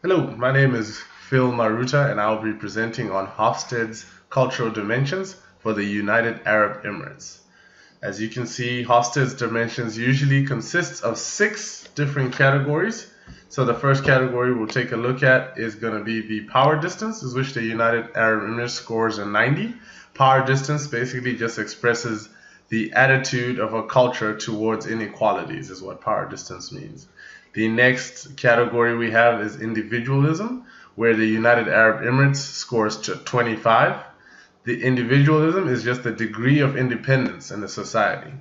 Hello, my name is Phil Maruta and I'll be presenting on Hofstede's cultural dimensions for the United Arab Emirates. As you can see, Hofstede's dimensions usually consists of 6 different categories. So the first category we'll take a look at is going to be the power distance, is which the United Arab Emirates scores a 90. Power distance basically just expresses the attitude of a culture towards inequalities, is what power distance means. The next category we have is individualism, where the United Arab Emirates scores 25. The individualism is just the degree of independence in the society.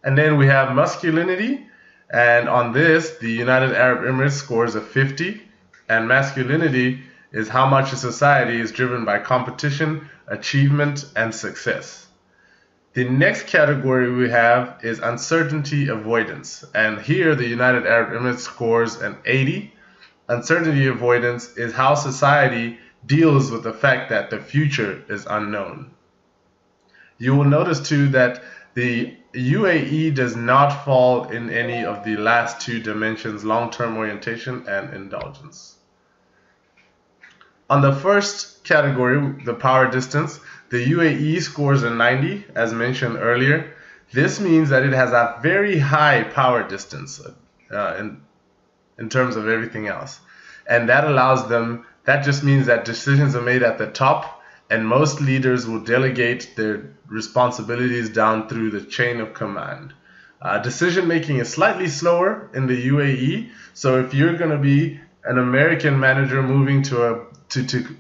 And then we have masculinity, and on this, the United Arab Emirates scores a 50. And masculinity is how much a society is driven by competition, achievement, and success. The next category we have is uncertainty avoidance, and here the United Arab Emirates scores an 80. Uncertainty avoidance is how society deals with the fact that the future is unknown. You will notice too that the UAE does not fall in any of the last 2 dimensions, long-term orientation and indulgence. On the first category, the power distance, the UAE scores a 90, as mentioned earlier. This means that it has a very high power distance in terms of everything else. And that just means that decisions are made at the top, and most leaders will delegate their responsibilities down through the chain of command. Decision making is slightly slower in the UAE, so if you're going to be an American manager moving to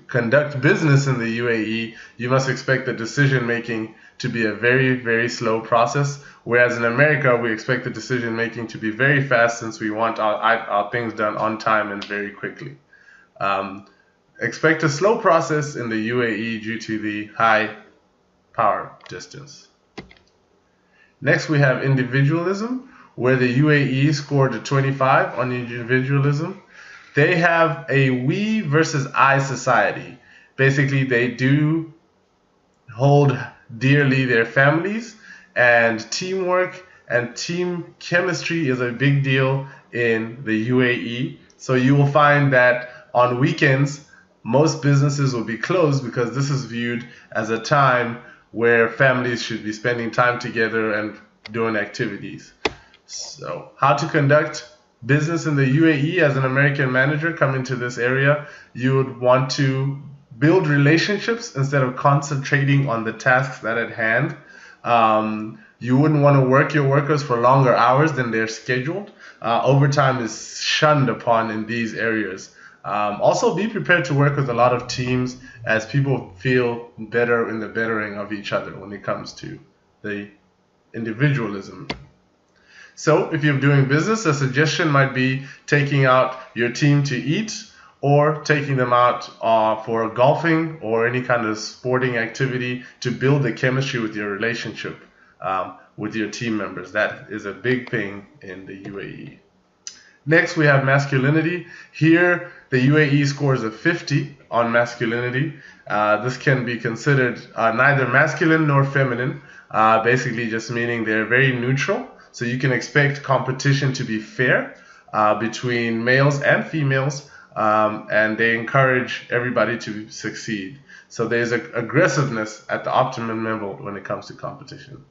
conduct business in the UAE, you must expect the decision making to be a very, very slow process. Whereas in America, we expect the decision making to be very fast, since we want our things done on time and very quickly. Expect a slow process in the UAE due to the high power distance. Next, we have individualism, where the UAE scored a 25 on individualism. They have a we versus I society. Basically, they do hold dearly their families, and teamwork and team chemistry is a big deal in the UAE. So you will find that on weekends, most businesses will be closed, because this is viewed as a time where families should be spending time together and doing activities. So how to conduct business in the UAE as an American manager coming to this area? You would want to build relationships instead of concentrating on the tasks that at hand. You wouldn't want to work your workers for longer hours than they're scheduled. Overtime is shunned upon in these areas. Also, be prepared to work with a lot of teams, as people feel better in the bettering of each other when it comes to the individualism. So if you're doing business, a suggestion might be taking out your team to eat, or taking them out for golfing or any kind of sporting activity to build the chemistry with your relationship with your team members. That is a big thing in the UAE. Next, we have masculinity. Here, the UAE scores a 50 on masculinity. This can be considered neither masculine nor feminine, basically just meaning they're very neutral. So you can expect competition to be fair between males and females, and they encourage everybody to succeed. So there's aggressiveness at the optimum level when it comes to competition.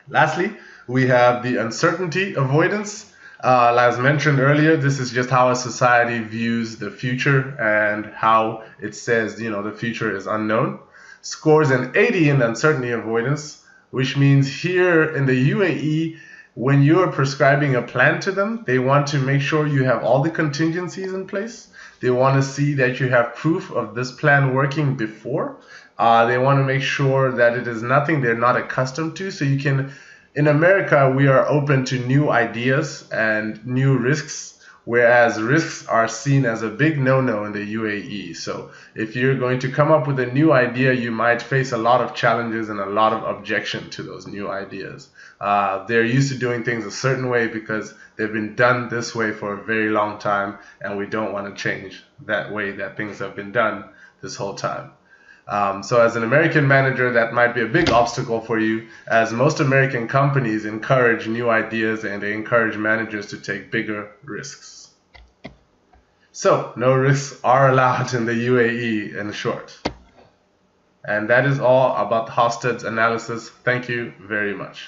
Lastly, we have the uncertainty avoidance. As mentioned earlier, this is just how a society views the future and how it says, the future is unknown. Scores an 80 in uncertainty avoidance, which means here in the UAE, when you're prescribing a plan to them, they want to make sure you have all the contingencies in place. They want to see that you have proof of this plan working before. They want to make sure that it is nothing they're not accustomed to. So in America, we are open to new ideas and new risks, whereas risks are seen as a big no-no in the UAE. So if you're going to come up with a new idea, you might face a lot of challenges and a lot of objection to those new ideas. They're used to doing things a certain way because they've been done this way for a very long time, and we don't want to change that way that things have been done this whole time. So as an American manager, that might be a big obstacle for you, as most American companies encourage new ideas and they encourage managers to take bigger risks. So no risks are allowed in the UAE, in short. And that is all about Hofstede's analysis. Thank you very much.